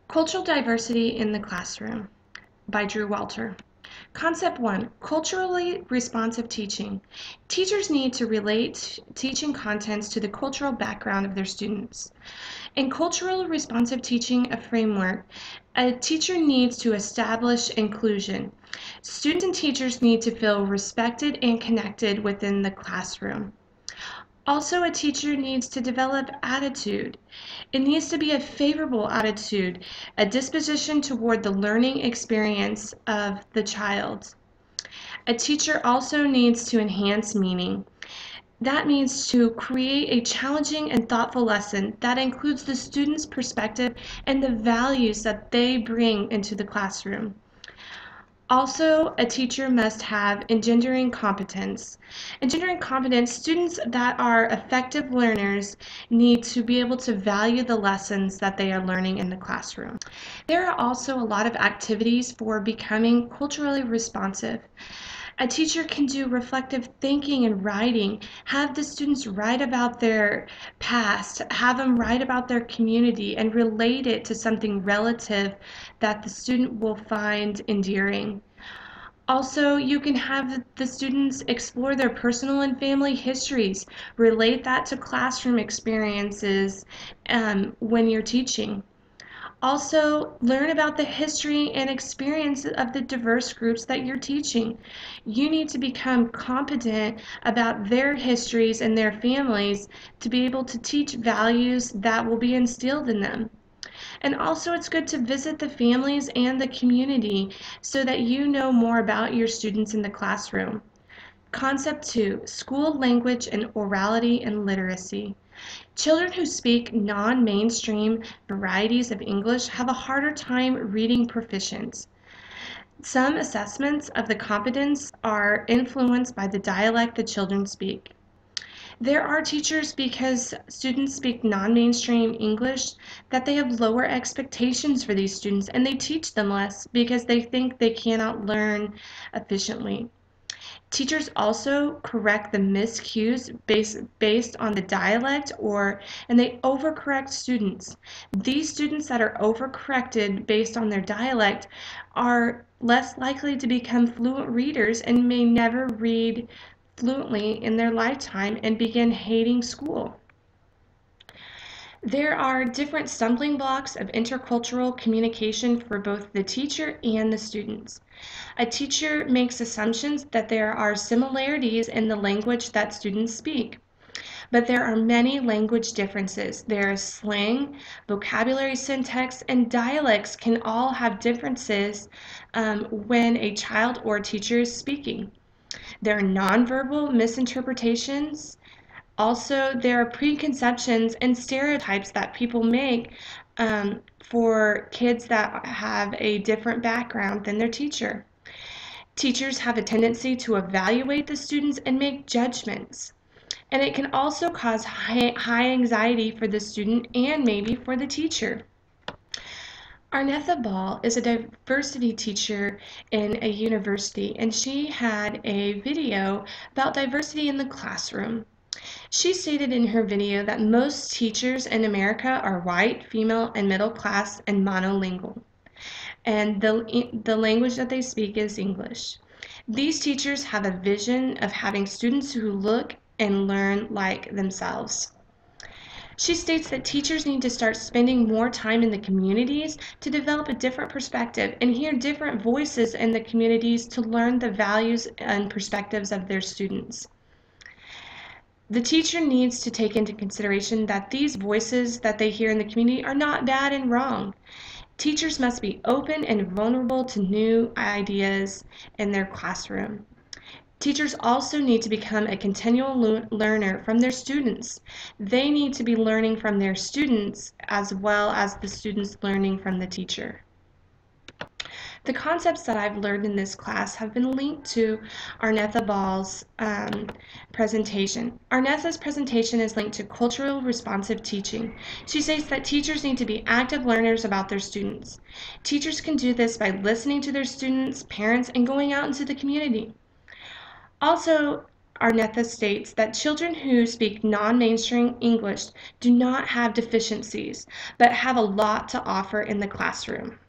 Cultural Diversity in the Classroom by Drew Walter. Concept 1, culturally responsive teaching. Teachers need to relate teaching contents to the cultural background of their students. In cultural responsive teaching, a framework, a teacher needs to establish inclusion. Students and teachers need to feel respected and connected within the classroom. Also, a teacher needs to develop attitude. It needs to be a favorable attitude, a disposition toward the learning experience of the child. A teacher also needs to enhance meaning. That means to create a challenging and thoughtful lesson that includes the student's perspective and the values that they bring into the classroom. Also, a teacher must have engendering competence. Engendering competence, students that are effective learners need to be able to value the lessons that they are learning in the classroom. There are also a lot of activities for becoming culturally responsive. A teacher can do reflective thinking and writing, have the students write about their past, have them write about their community, and relate it to something relative that the student will find endearing. Also, you can have the students explore their personal and family histories, relate that to classroom experiences when you're teaching. Also, learn about the history and experience of the diverse groups that you're teaching. You need to become competent about their histories and their families to be able to teach values that will be instilled in them. And also, it's good to visit the families and the community so that you know more about your students in the classroom. Concept 2, school language and orality and literacy. Children who speak non-mainstream varieties of English have a harder time reading proficient. Some assessments of the competence are influenced by the dialect the children speak. There are teachers, because students speak non-mainstream English, that they have lower expectations for these students and they teach them less because they think they cannot learn efficiently. Teachers also correct the miscues based on the dialect and they overcorrect students. These students that are overcorrected based on their dialect are less likely to become fluent readers and may never read fluently in their lifetime and begin hating school. There are different stumbling blocks of intercultural communication for both the teacher and the students. A teacher makes assumptions that there are similarities in the language that students speak, but there are many language differences. There is slang, vocabulary, syntax, and dialects can all have differences when a child or teacher is speaking. There are nonverbal misinterpretations. Also, there are preconceptions and stereotypes that people make for kids that have a different background than their teacher. Teachers have a tendency to evaluate the students and make judgments. And it can also cause high anxiety for the student and maybe for the teacher. Arnetha Ball is a diversity teacher in a university, and she had a video about diversity in the classroom. She stated in her video that most teachers in America are white, female, and middle class and monolingual, and the language that they speak is English. These teachers have a vision of having students who look and learn like themselves. She states that teachers need to start spending more time in the communities to develop a different perspective and hear different voices in the communities to learn the values and perspectives of their students. The teacher needs to take into consideration that these voices that they hear in the community are not bad and wrong. Teachers must be open and vulnerable to new ideas in their classroom. Teachers also need to become a continual learner from their students. They need to be learning from their students as well as the students learning from the teacher. The concepts that I've learned in this class have been linked to Arnetha Ball's presentation. Arnetha's presentation is linked to cultural responsive teaching. She states that teachers need to be active learners about their students. Teachers can do this by listening to their students, parents, and going out into the community. Also, Arnetha states that children who speak non-mainstream English do not have deficiencies, but have a lot to offer in the classroom.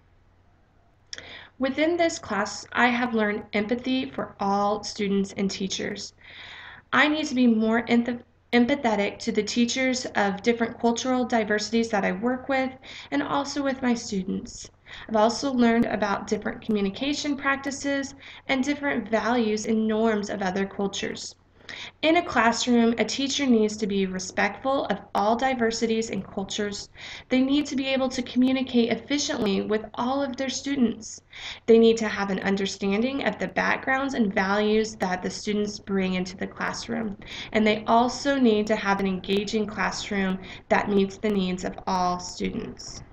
Within this class, I have learned empathy for all students and teachers. I need to be more empathetic to the teachers of different cultural diversities that I work with and also with my students. I've also learned about different communication practices and different values and norms of other cultures. In a classroom, a teacher needs to be respectful of all diversities and cultures. They need to be able to communicate efficiently with all of their students. They need to have an understanding of the backgrounds and values that the students bring into the classroom. And they also need to have an engaging classroom that meets the needs of all students.